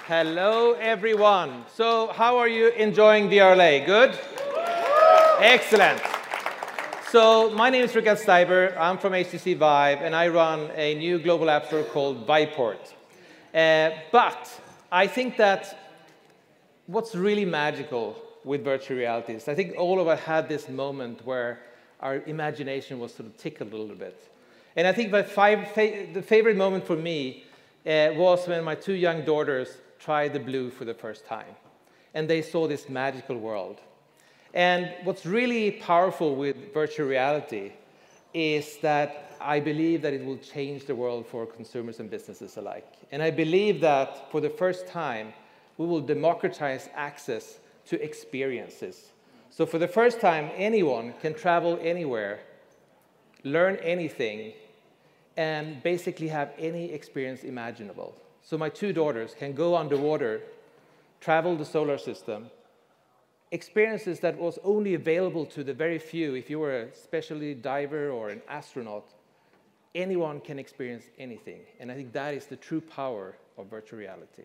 Hello, everyone. So how are you enjoying VRLA? Good? Excellent. So my name is Rikard Steiber. I'm from HTC Vive, and I run a new global app store called Viveport. But I think that what's really magical with virtual reality is I think all of us had this moment where our imagination was sort of tickled a little bit. And I think the favorite moment for me was when my 2 young daughters tried the blue for the first time. And they saw this magical world. And what's really powerful with virtual reality is that I believe that it will change the world for consumers and businesses alike. And I believe that for the first time, we will democratize access to experiences. So for the first time, anyone can travel anywhere, learn anything, and basically have any experience imaginable. So my 2 daughters can go underwater, travel the solar system, experiences that was only available to the very few. If you were a specialty diver or an astronaut, anyone can experience anything. And I think that is the true power of virtual reality.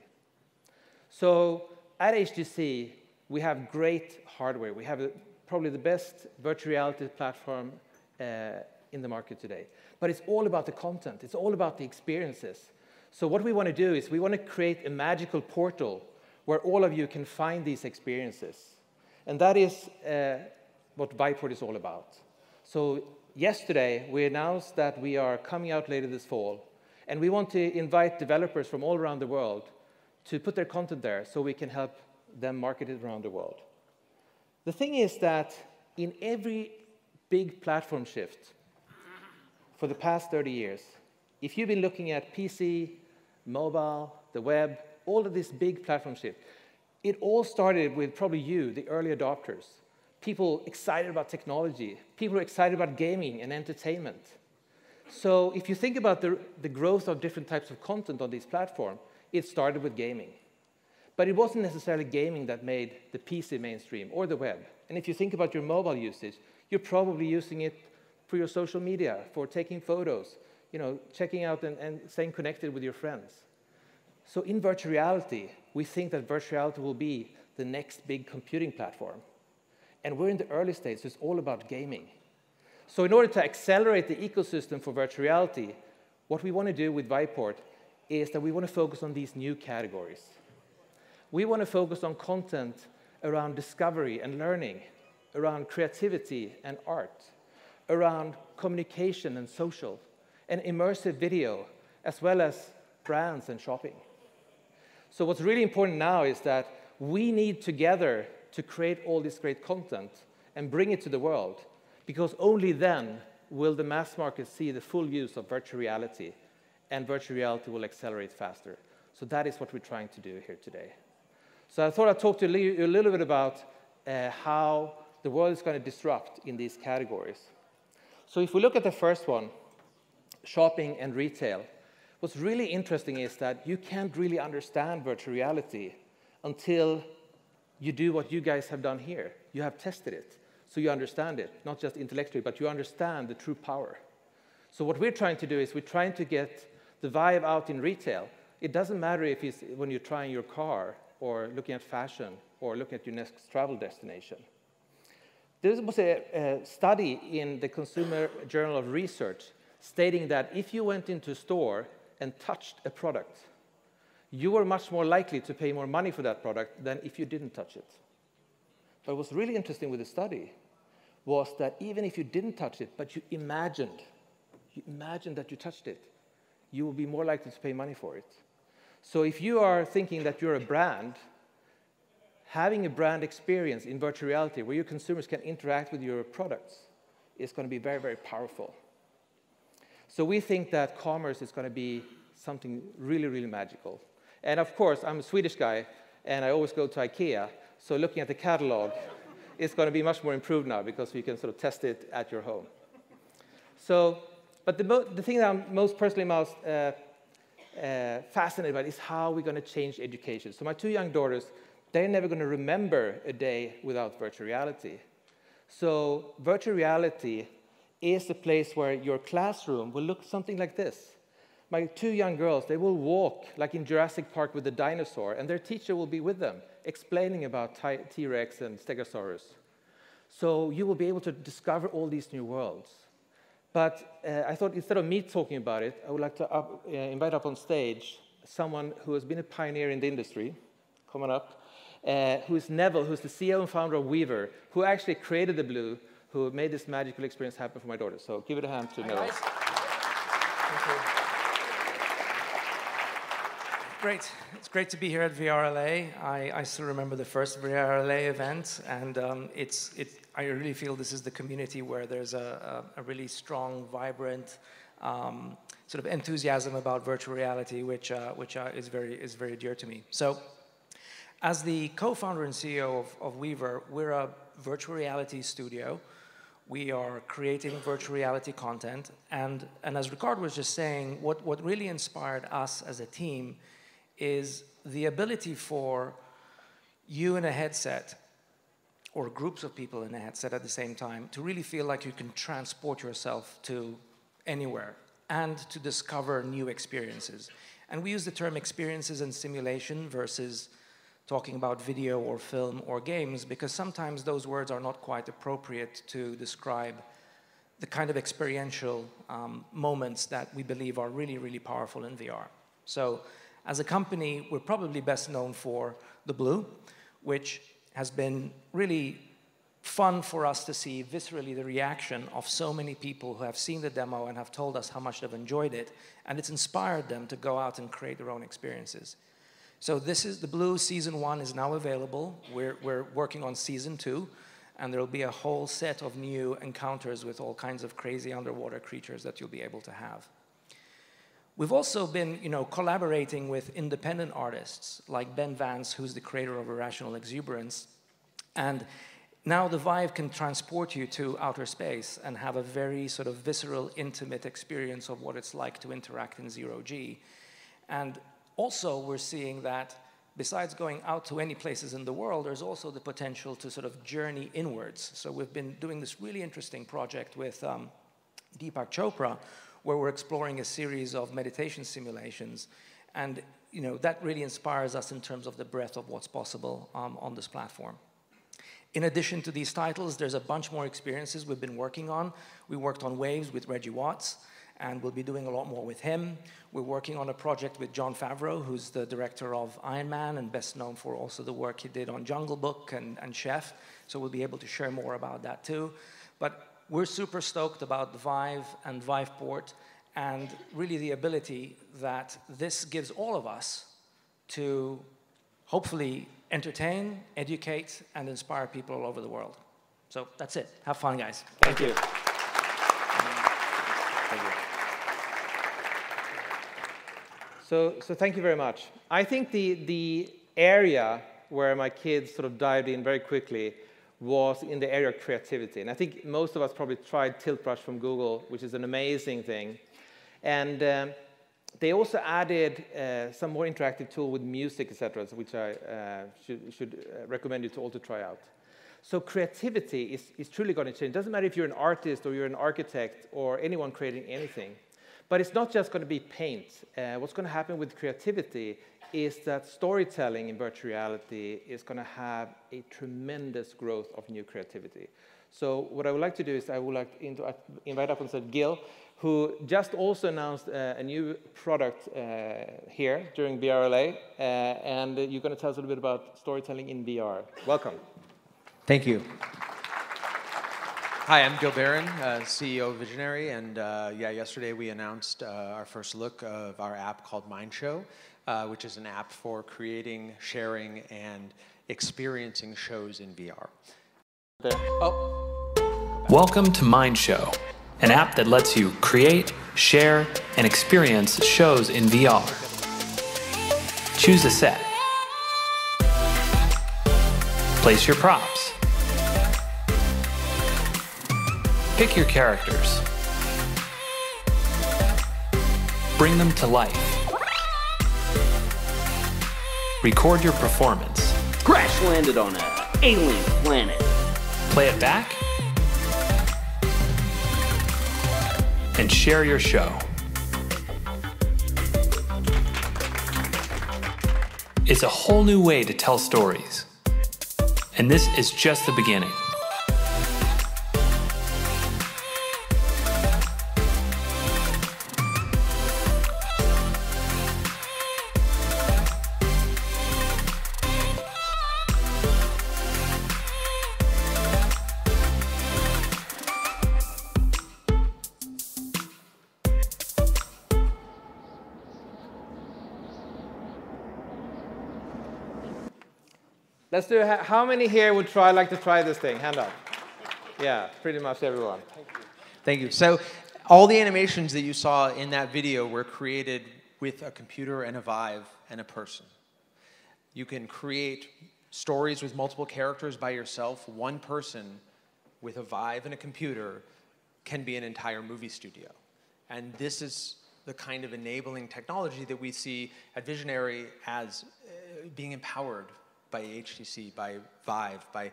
So at HTC, we have great hardware. We have probably the best virtual reality platform in the market today. But it's all about the content. It's all about the experiences. So what we want to do is we want to create a magical portal where all of you can find these experiences. And that is what Viveport is all about. So yesterday, we announced that we are coming out later this fall. And we want to invite developers from all around the world to put their content there so we can help them market it around the world. The thing is that in every big platform shift for the past 30 years, if you've been looking at PC, mobile, the web, all of this big platform shift, it all started with probably you, the early adopters, people excited about technology, people excited about gaming and entertainment. So if you think about the growth of different types of content on this platform, it started with gaming. But it wasn't necessarily gaming that made the PC mainstream or the web. And if you think about your mobile usage, you're probably using it for your social media, for taking photos, checking out and staying connected with your friends. So in virtual reality, we think that virtual reality will be the next big computing platform. And we're in the early stages, so it's all about gaming. So in order to accelerate the ecosystem for virtual reality, what we want to do with Viveport is that we want to focus on these new categories. We want to focus on content around discovery and learning, around creativity and art, around communication and social, and immersive video, as well as brands and shopping. So what's really important now is that we need together to create all this great content and bring it to the world, because only then will the mass market see the full use of virtual reality, and virtual reality will accelerate faster. So that is what we're trying to do here today. So I thought I'd talk to you a little bit about how the world is going to disrupt in these categories. So if we look at the first one, shopping and retail, what's really interesting is that you can't really understand virtual reality until you do what you guys have done here. You have tested it, so you understand it, not just intellectually, but you understand the true power. So what we're trying to do is we're trying to get the Vive out in retail. It doesn't matter if it's when you're trying your car or looking at fashion or looking at your next travel destination. There was a study in the Consumer Journal of Research stating that if you went into a store and touched a product, you were much more likely to pay more money for that product than if you didn't touch it. But what's really interesting with the study was that even if you didn't touch it, but you imagined that you touched it, you will be more likely to pay money for it. So if you are thinking that you're a brand, having a brand experience in virtual reality where your consumers can interact with your products is going to be very, very powerful. So we think that commerce is going to be something really, really magical. And of course, I'm a Swedish guy, and I always go to IKEA. So looking at the catalog, it's going to be much more improved now because we can sort of test it at your home. So, but the thing that I'm most fascinated about is how we're going to change education. So my 2 young daughters, they're never going to remember a day without virtual reality. So virtual reality is a place where your classroom will look something like this. my 2 young girls, they will walk like in Jurassic Park with the dinosaur, and their teacher will be with them, explaining about T-Rex and Stegosaurus. So you will be able to discover all these new worlds. But I thought instead of me talking about it, I would like to invite up on stage someone who has been a pioneer in the industry. Come on up. Who is Neville, who's the CEO and founder of Weaver, who actually created the Blue, who made this magical experience happen for my daughter. So give it a hand to Neville. Thank you. Great. It's great to be here at VRLA. I still remember the first VRLA event, and I really feel this is the community where there's a really strong, vibrant sort of enthusiasm about virtual reality, which is very dear to me. So, as the co-founder and CEO of Weaver, we're a virtual reality studio. We are creating virtual reality content, and as Rikard was just saying, what really inspired us as a team is the ability for you in a headset, or groups of people in a headset at the same time, to really feel like you can transport yourself to anywhere and to discover new experiences. And we use the term experiences and simulation versus talking about video or film or games, because sometimes those words are not quite appropriate to describe the kind of experiential moments that we believe are really, really powerful in VR. So, as a company, we're probably best known for the Blue, which has been really fun for us to see viscerally the reaction of so many people who have seen the demo and have told us how much they've enjoyed it, and it's inspired them to go out and create their own experiences. So this is the Blue. Season 1 is now available. We're working on Season 2, and there'll be a whole set of new encounters with all kinds of crazy underwater creatures that you'll be able to have. We've also been, collaborating with independent artists like Ben Vance, who's the creator of Irrational Exuberance. And now the Vive can transport you to outer space and have a very sort of visceral, intimate experience of what it's like to interact in zero-G. And also we're seeing that besides going out to any places in the world, there's also the potential to sort of journey inwards. So we've been doing this really interesting project with Deepak Chopra, where we're exploring a series of meditation simulations. And that really inspires us in terms of the breadth of what's possible on this platform. In addition to these titles, there's a bunch more experiences we've been working on. We worked on Waves with Reggie Watts, and we'll be doing a lot more with him. We're working on a project with Jon Favreau, who's the director of Iron Man and best known for also the work he did on Jungle Book and Chef. So we'll be able to share more about that too. But we're super stoked about the Vive and Viveport, and really the ability that this gives all of us to hopefully entertain, educate, and inspire people all over the world. So that's it. Have fun, guys. Thank you. So thank you very much. I think the area where my kids sort of dived in very quickly was in the area of creativity. And I think most of us probably tried Tilt Brush from Google, which is an amazing thing. And they also added some more interactive tool with music, etc., which I should recommend you to all to try out. So creativity is truly going to change. It doesn't matter if you're an artist or you're an architect or anyone creating anything. But it's not just going to be paint. What's going to happen with creativity is that storytelling in virtual reality is going to have a tremendous growth of new creativity. So what I would like to do is I would like to invite up on stage Gil, who just also announced a new product here during VRLA, and you're going to tell us a little bit about storytelling in VR. Welcome. Thank you. Hi, I'm Gil Barron, CEO of Visionary, and yesterday we announced our first look of our app called Mind Show, which is an app for creating, sharing, and experiencing shows in VR. Welcome to Mind Show, an app that lets you create, share, and experience shows in VR. Choose a set. Place your props. Pick your characters. Bring them to life. Record your performance. Crash landed on an alien planet. Play it back. And share your show. is a whole new way to tell stories. And this is just the beginning. Let's do, how many here would like to try this thing? Hand up. Yeah, pretty much everyone. Thank you. So all the animations that you saw in that video were created with a computer and a Vive and a person. You can create stories with multiple characters by yourself. One person with a Vive and a computer can be an entire movie studio. And this is the kind of enabling technology that we see at Visionary as being empowered by HTC, by Vive, by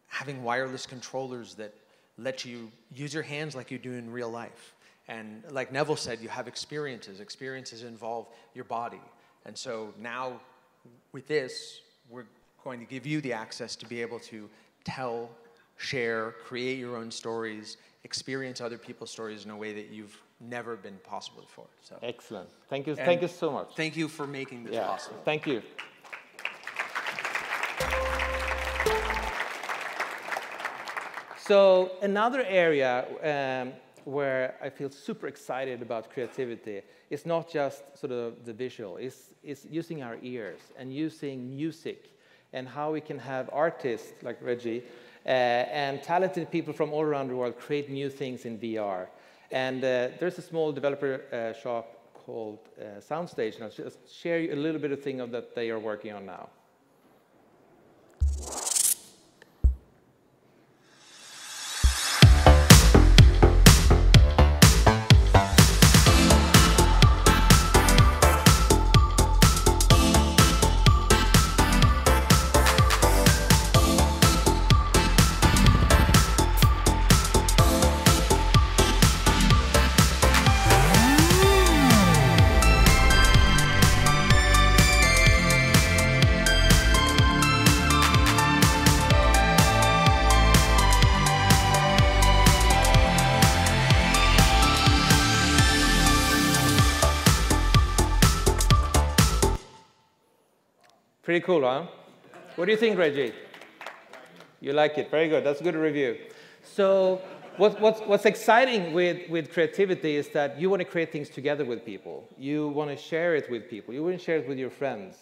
having wireless controllers that let you use your hands like you do in real life. And like Neville said, you have experiences. Experiences involve your body. And so now with this, we're going to give you the access to be able to tell, share, create your own stories, experience other people's stories in a way that you've never been possible before. So excellent. Thank you. Thank you so much. Thank you for making this possible. Thank you. So another area where I feel super excited about creativity is not just sort of the visual, it's using our ears and using music and how we can have artists like Reggie and talented people from all around the world create new things in VR. And there's a small developer shop called Soundstage, and I'll just share you a little bit of thing of that they are working on now. Pretty cool, huh? What do you think, Reggie? You like it? Very good. That's a good review. So what's exciting with creativity is that you want to create things together with people. You want to share it with people. You want to share it with your friends.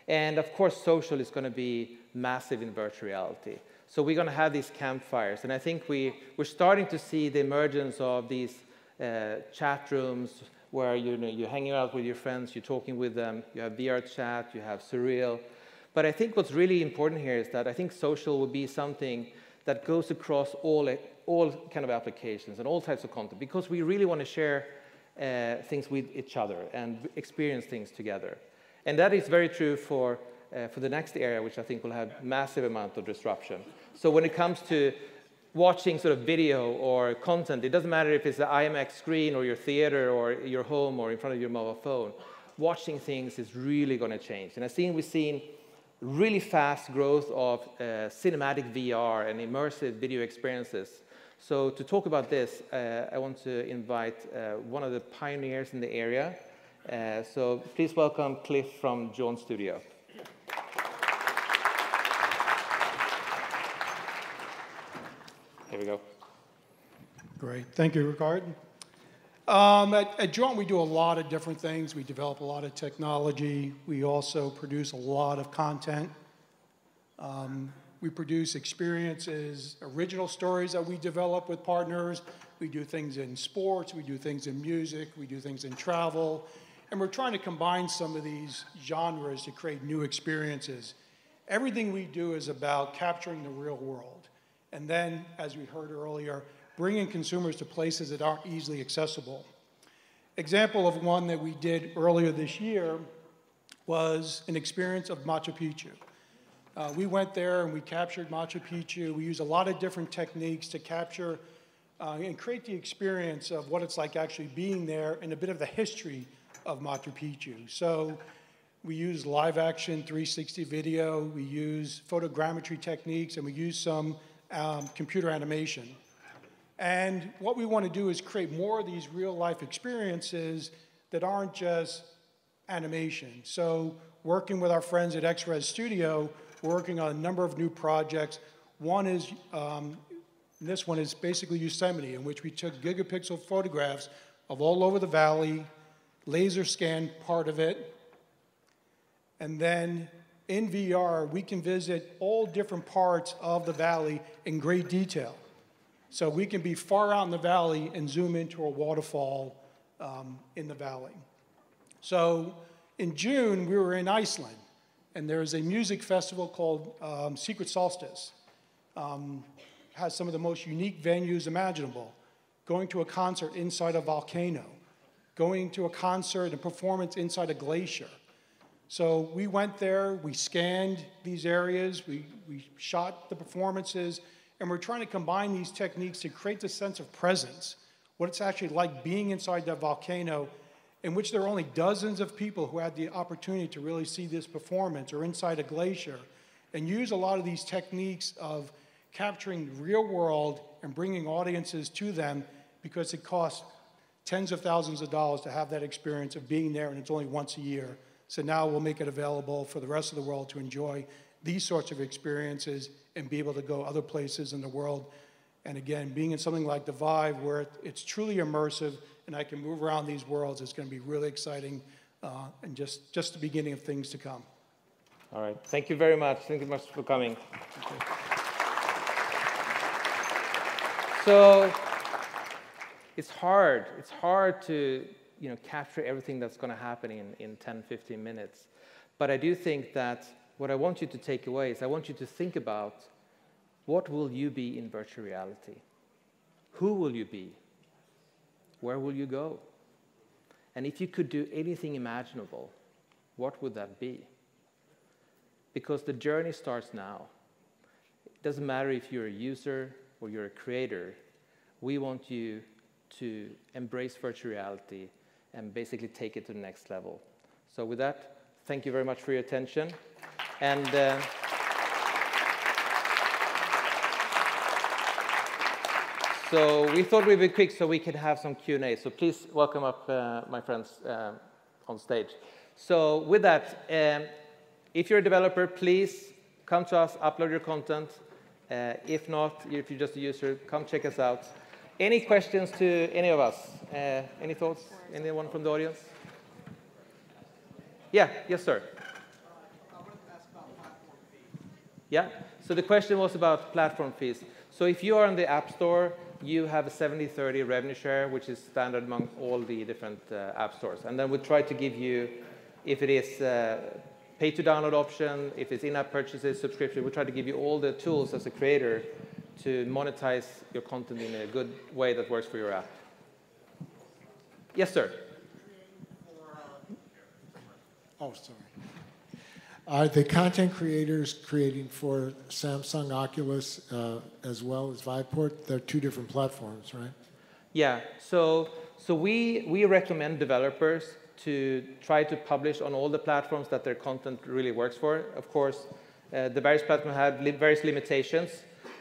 And of course, social is going to be massive in virtual reality. So we're going to have these campfires. And I think we're starting to see the emergence of these chat rooms where you're hanging out with your friends, you're talking with them, you have VR chat, you have Surreal. But I think what's really important here is that I think social will be something that goes across all kind of applications and all types of content, because we really want to share things with each other and experience things together. And that is very true for the next area, which I think will have massive amount of disruption. So when it comes to watching sort of video or content, it doesn't matter if it's the IMAX screen or your theater or your home or in front of your mobile phone. Watching things is really going to change. And we've seen really fast growth of cinematic VR and immersive video experiences. So to talk about this, I want to invite one of the pioneers in the area. So please welcome Cliff from Jawn Studio. Here we go. Great. Thank you, Rikard. At Jawn, we do a lot of different things. We develop a lot of technology. We also produce a lot of content. We produce experiences, original stories that we develop with partners. We do things in sports. We do things in music. We do things in travel. And we're trying to combine some of these genres to create new experiences. Everything we do is about capturing the real world. And then, as we heard earlier, bringing consumers to places that aren't easily accessible. Example of one that we did earlier this year was an experience of Machu Picchu. We went there and we captured Machu Picchu. We used a lot of different techniques to capture and create the experience of what it's like actually being there and a bit of the history of Machu Picchu. So We use live action 360 video, we use photogrammetry techniques, and we use some computer animation. And what we want to do is create more of these real life experiences that aren't just animation. So working with our friends at XRES Studio, we're working on a number of new projects. One is, this one is basically Yosemite, in which we took gigapixel photographs of all over the valley, laser scanned part of it, and then in VR, we can visit all different parts of the valley in great detail. So we can be far out in the valley and zoom into a waterfall in the valley. So in June, we were in Iceland, and there's a music festival called Secret Solstice. Has some of the most unique venues imaginable. Going to a concert inside a volcano, going to a concert and performance inside a glacier. So we went there, we scanned these areas, we shot the performances, and we're trying to combine these techniques to create the sense of presence, what it's actually like being inside that volcano, in which there are only dozens of people who had the opportunity to really see this performance, or inside a glacier, and use a lot of these techniques of capturing the real world and bringing audiences to them, because it costs tens of thousands of dollars to have that experience of being there, and it's only once a year. So now we'll make it available for the rest of the world to enjoy these sorts of experiences and be able to go other places in the world. And again, being in something like the Vive, where it's truly immersive and I can move around these worlds, is going to be really exciting and just the beginning of things to come. All right. Thank you very much. Thank you much for coming. So it's hard. It's hard to capture everything that's going to happen in 10, 15 minutes. But I do think that what I want you to take away is I want you to think about, what will you be in virtual reality? Who will you be? Where will you go? And if you could do anything imaginable, what would that be? Because the journey starts now. It doesn't matter if you're a user or you're a creator. We want you to embrace virtual reality and basically take it to the next level. So with that, thank you very much for your attention. And so we thought we'd be quick so we could have some Q&A. So please welcome up my friends on stage. So with that, if you're a developer, please come to us, upload your content. If not, if you're just a user, come check us out. Any questions to any of us? Any thoughts? Anyone from the audience? Yeah, yes, sir. I wanted to ask about platform fees. Yeah, so the question was about platform fees. So if you are on the App Store, you have a 70-30 revenue share, which is standard among all the different app stores. And then we try to give you, if it is pay-to-download option, if it's in-app purchases, subscription, we try to give you all the tools as a creator to monetize your content in a good way that works for your app. Yes, sir. Oh, sorry. Are the content creators creating for Samsung, Oculus, as well as Viveport? They're two different platforms, right? Yeah, so we recommend developers to try to publish on all the platforms that their content really works for. Of course, the various platforms have various limitations.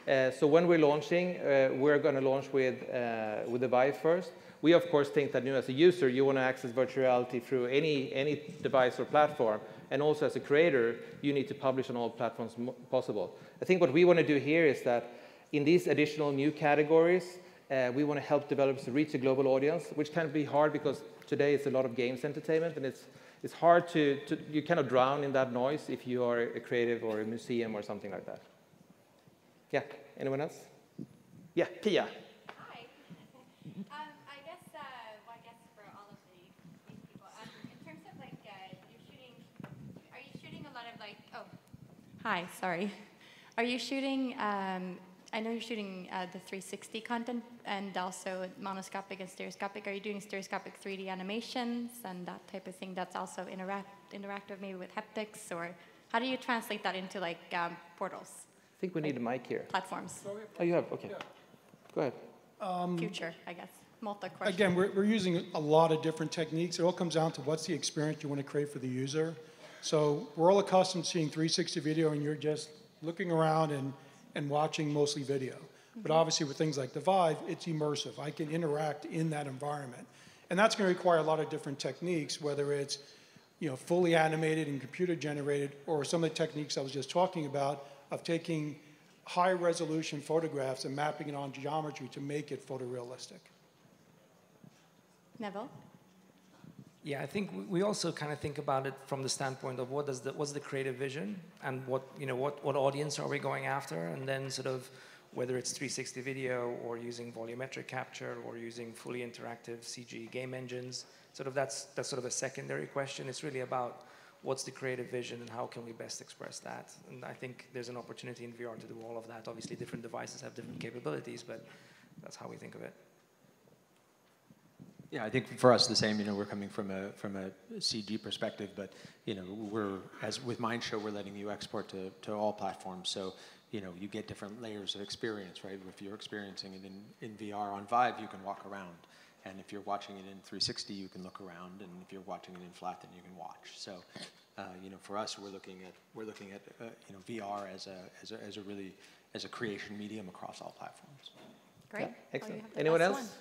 So when we're launching, we're going to launch with the Vive first. We, of course, think that as a user, you want to access virtual reality through any device or platform. And also, as a creator, you need to publish on all platforms possible. I think what we want to do here is that in these additional new categories, we want to help developers to reach a global audience, which can be hard because today it's a lot of games entertainment, and it's hard to you kind of drown in that noise if you are a creative or a museum or something like that. Yeah, anyone else? Yeah, Pia. Hi. I guess for all of these people, in terms of like are you shooting a lot of like, oh, hi, sorry. Are you shooting, I know you're shooting the 360 content and also monoscopic and stereoscopic. Are you doing stereoscopic 3D animations and that type of thing that's also interactive maybe with haptics, or how do you translate that into like portals? I think we need a mic here. Platforms. Oh, you have? Okay. Yeah. Go ahead. Future, I guess. Multi-question. Again, we're using a lot of different techniques. It all comes down to what's the experience you want to create for the user. So we're all accustomed to seeing 360 video, and you're just looking around and watching mostly video. But obviously with things like the Vive, it's immersive. I can interact in that environment. And that's going to require a lot of different techniques, whether it's fully animated and computer generated, or some of the techniques I was just talking about of taking high resolution photographs and mapping it on geometry to make it photorealistic. Neville? Yeah, I think we also kind of think about it from the standpoint of what's the creative vision, and what audience are we going after, and then sort of whether it's 360 video or using volumetric capture or using fully interactive CG game engines. That's sort of a secondary question. It's really about what's the creative vision and how can we best express that. And I think there's an opportunity in VR to do all of that. Obviously, different devices have different capabilities, but that's how we think of it. Yeah, I think for us the same. We're coming from a CG perspective, but as with Mindshow, we're letting you export to all platforms. So you get different layers of experience, right? If you're experiencing it in VR on Vive, you can walk around, and if you're watching it in 360, you can look around, and if you're watching it in flat, then you can watch. So, for us, we're looking at VR as a creation medium across all platforms. Great. Yeah, excellent. Anyone else?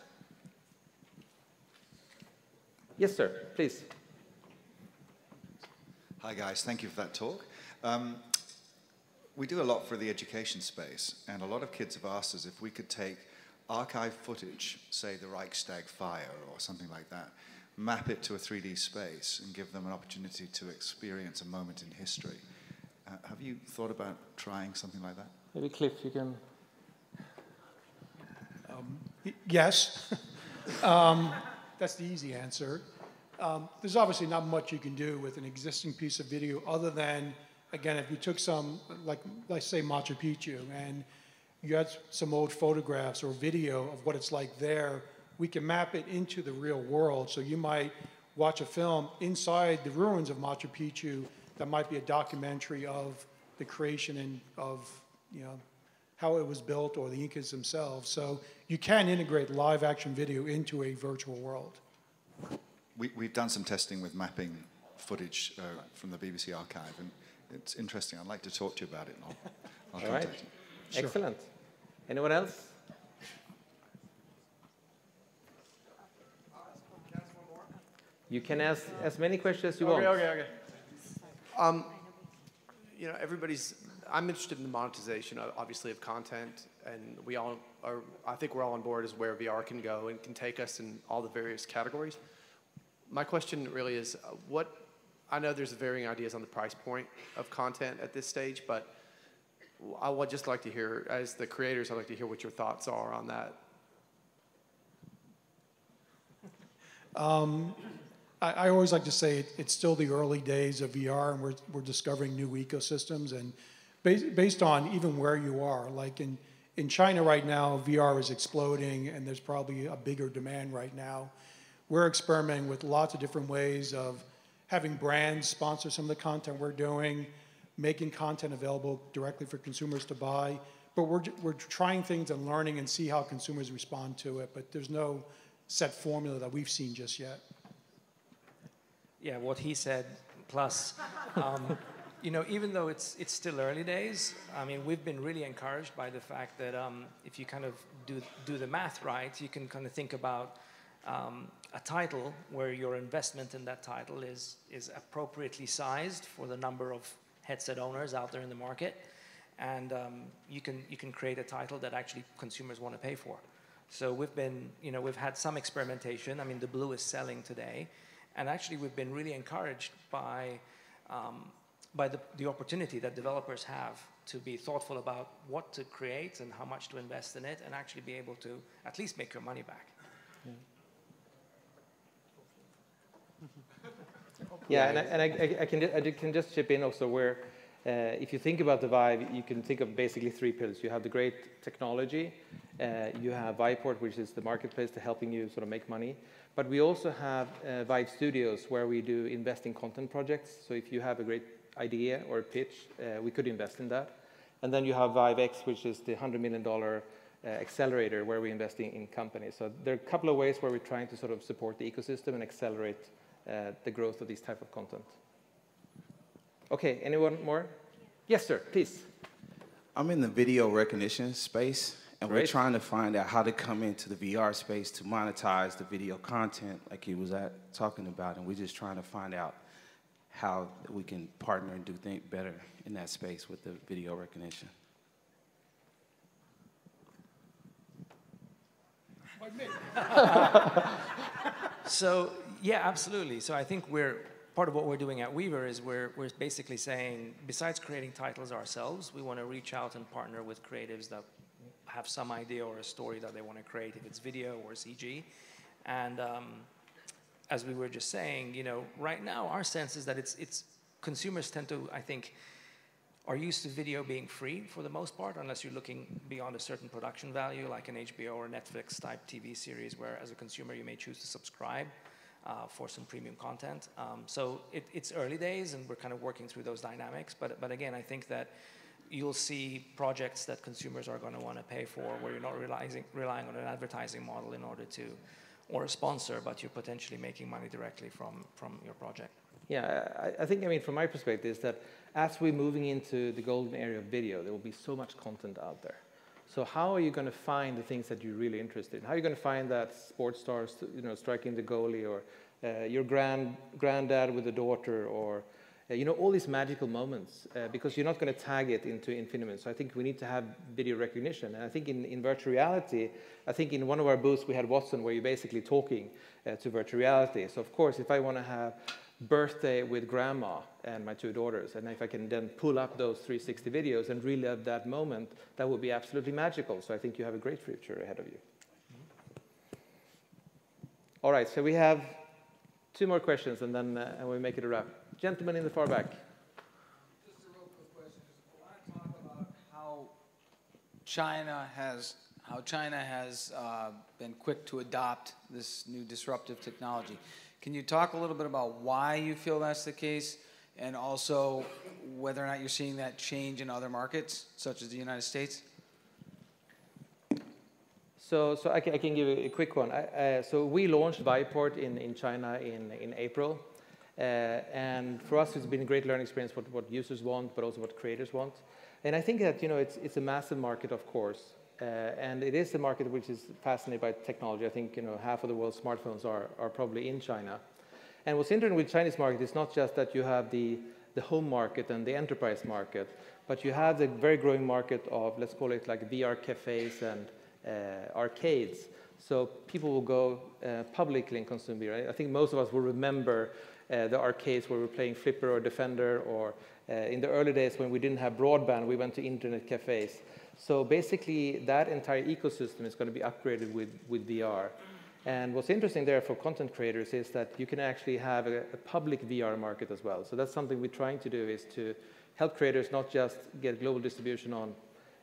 Yes, sir. Please. Hi, guys. Thank you for that talk. We do a lot for the education space, and a lot of kids have asked us if we could take archive footage, say the Reichstag fire or something like that, map it to a 3D space and give them an opportunity to experience a moment in history. Have you thought about trying something like that? Maybe Cliff, you can... Yes. That's the easy answer. There's obviously not much you can do with an existing piece of video other than, again, if you took some, like let's say Machu Picchu, and you had some old photographs or video of what it's like there, we can map it into the real world. So you might watch a film inside the ruins of Machu Picchu that might be a documentary of the creation and of how it was built, or the Incas themselves. So you can integrate live action video into a virtual world. We've done some testing with mapping footage from the BBC archive, and it's interesting. I'd like to talk to you about it. I'll All right. contact you. Sure. Excellent. Anyone else? You can ask as many questions as you want. Okay. I'm interested in the monetization, obviously, of content, and we all are. I think we're all on board as where VR can go and can take us in all the various categories. My question really is, I know there's varying ideas on the price point of content at this stage, but I would just like to hear, as the creators, I'd like to hear what your thoughts are on that. I always like to say it's still the early days of VR, and we're discovering new ecosystems. And based on even where you are, like in China right now, VR is exploding, and there's probably a bigger demand right now. We're experimenting with lots of different ways of having brands sponsor some of the content we're doing, making content available directly for consumers to buy. But we're trying things and learning and see how consumers respond to it. But there's no set formula that we've seen just yet. Yeah, what he said, plus, even though it's still early days, I mean, we've been really encouraged by the fact that if you kind of do the math right, you can kind of think about a title where your investment in that title is appropriately sized for the number of headset owners out there in the market, and you can create a title that actually consumers want to pay for. So we've had some experimentation. I mean, the Blue is selling today, and actually we've been really encouraged by the opportunity that developers have to be thoughtful about what to create and how much to invest in it, and actually be able to at least make your money back. Yeah, and I can just chip in also where, if you think about the Vive, you can think of basically three pillars. You have the great technology, you have Viveport, which is the marketplace to helping you sort of make money, but we also have Vive Studios, where we do invest in content projects. So if you have a great idea or a pitch, we could invest in that. And then you have ViveX, which is the $100 million accelerator, where we're investing in companies. So there are a couple of ways where we're trying to sort of support the ecosystem and accelerate the growth of this type of content. Okay, anyone more? Yes, sir, please. I'm in the video recognition space, and we're Great. trying to find out how to come into the VR space to monetize the video content like he was talking about, and we're just trying to find out how we can partner and do things better in that space with the video recognition. So, yeah, absolutely. So I think part of what we're doing at Weaver is we're basically saying, besides creating titles ourselves, we want to reach out and partner with creatives that have some idea or a story that they want to create, if it's video or CG. And as we were just saying, you know, right now our sense is that it's consumers tend to, I think, are used to video being free for the most part, unless you're looking beyond a certain production value, like an HBO or Netflix type TV series, where as a consumer you may choose to subscribe for some premium content. So it's early days, and we're kind of working through those dynamics. But again, I think that you'll see projects that consumers are going to want to pay for, where you're not relying on an advertising model in order to, or a sponsor, but you're potentially making money directly from your project. Yeah, I think, I mean, from my perspective, is that as we're moving into the golden area of video, there will be so much content out there. So how are you going to find the things that you're really interested in? How are you going to find that sports stars, you know, striking the goalie, or your granddad with a daughter, or you know, all these magical moments, because you're not going to tag it into infiniment. So I think we need to have video recognition. And I think in virtual reality, I think in one of our booths we had Watson, where you're basically talking to virtual reality. So of course, if I want to have birthday with grandma and my two daughters, and if I can then pull up those 360 videos and relive that moment, that would be absolutely magical. So I think you have a great future ahead of you. All right, so we have 2 more questions, and then we'll make it a wrap. Gentleman in the far back. Just a real quick question. I want to talk about how China has been quick to adopt this new disruptive technology. Can you talk a little bit about why you feel that's the case, and also whether or not you're seeing that change in other markets, such as the United States? So I can give you a quick one. So we launched Viveport in China in April. And for us, it's been a great learning experience, what users want, but also what creators want. And I think that, you know, it's a massive market, of course. And it is a market which is fascinated by technology. I think, you know, half of the world's smartphones are probably in China. And what's interesting with the Chinese market is not just that you have the home market and the enterprise market, but you have the very growing market of, let's call it like VR cafes and arcades. So people will go publicly and consume VR. I think most of us will remember the arcades where we were playing Flipper or Defender, or in the early days when we didn't have broadband, we went to internet cafes. So basically, that entire ecosystem is going to be upgraded with VR. And what's interesting there for content creators is that you can actually have a public VR market as well. So that's something we're trying to do, is to help creators not just get global distribution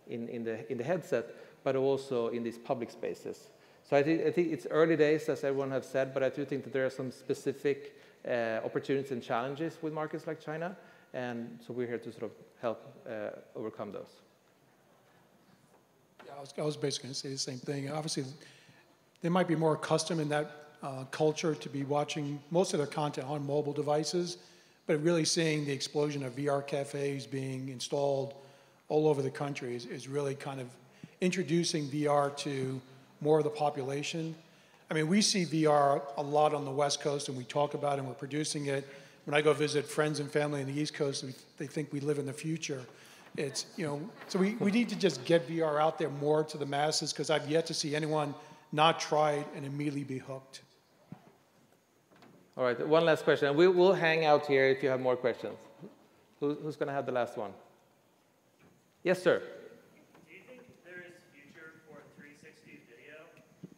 in the headset, but also in these public spaces. So I think it's early days, as everyone has said, but I do think that there are some specific opportunities and challenges with markets like China, and so we're here to sort of help overcome those. Yeah, I was basically going to say the same thing. Obviously, they might be more accustomed in that culture to be watching most of their content on mobile devices, but really seeing the explosion of VR cafes being installed all over the country is really kind of introducing VR to more of the population. I mean, we see VR a lot on the West Coast, and we talk about it, and we're producing it. When I go visit friends and family on the East Coast, they think we live in the future. It's, you know, so we need to just get VR out there more to the masses, because I've yet to see anyone not try it and immediately be hooked. All right, one last question. We'll hang out here if you have more questions. Who's going to have the last one? Yes, sir. Do you think there is future for 360 video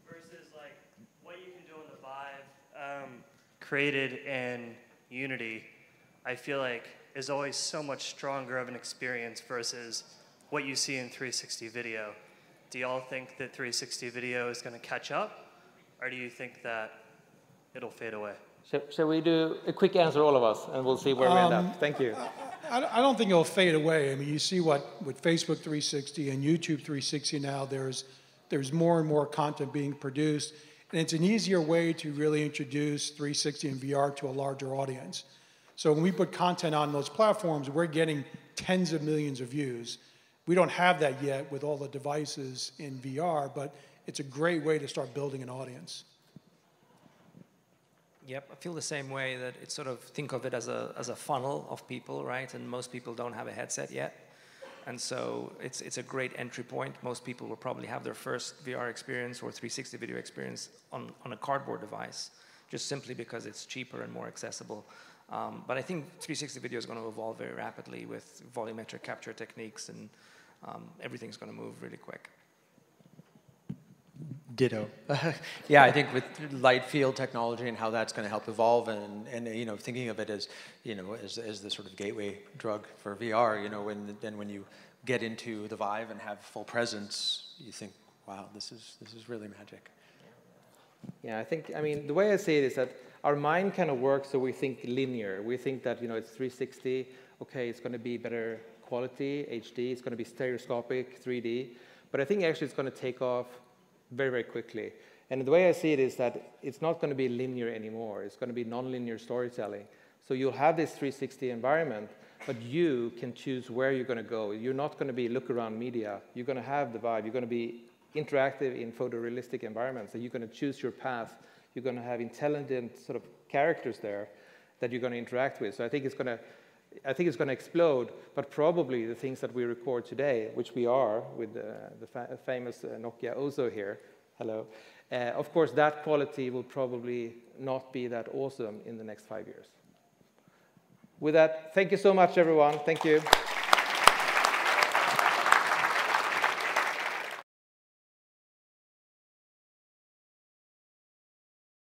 versus like what you can do on the Vive created in Unity? I feel like is always so much stronger of an experience versus what you see in 360 video. Do y'all think that 360 video is going to catch up, or do you think that it'll fade away? Shall we do a quick answer, all of us, and we'll see where we end up? Thank you. I don't think it'll fade away. I mean, you see what with Facebook 360 and YouTube 360 now, there's more and more content being produced, and it's an easier way to really introduce 360 and VR to a larger audience. So when we put content on those platforms, we're getting tens of millions of views. We don't have that yet with all the devices in VR, but it's a great way to start building an audience. Yep, I feel the same way, that it's sort of, think of it as a funnel of people, right? And most people don't have a headset yet. And so it's a great entry point. Most people will probably have their first VR experience or 360 video experience on a cardboard device, just simply because it's cheaper and more accessible. But I think 360 video is going to evolve very rapidly with volumetric capture techniques, and everything's going to move really quick. Ditto. Yeah, I think with light field technology and how that's going to help evolve, and you know, thinking of it as, you know, as the sort of gateway drug for VR, you know, when you get into the Vive and have full presence, you think, wow, this is really magic. Yeah, I mean, the way I see it is that our mind kind of works, so we think linear. We think that, you know, it's 360, okay, it's going to be better quality, HD, it's going to be stereoscopic, 3D, but I think actually it's going to take off very, very quickly. And the way I see it is that it's not going to be linear anymore. It's going to be non-linear storytelling. So you'll have this 360 environment, but you can choose where you're going to go. You're not going to be look-around media. You're going to have the Vive. You're going to be interactive in photorealistic environments. So you're going to choose your path. You're going to have intelligent sort of characters there that you're going to interact with. So I think it's going to explode, but probably the things that we record today, which we are with the famous Nokia Ozo here, hello, of course that quality will probably not be that awesome in the next 5 years. With that, thank you so much, everyone. Thank you.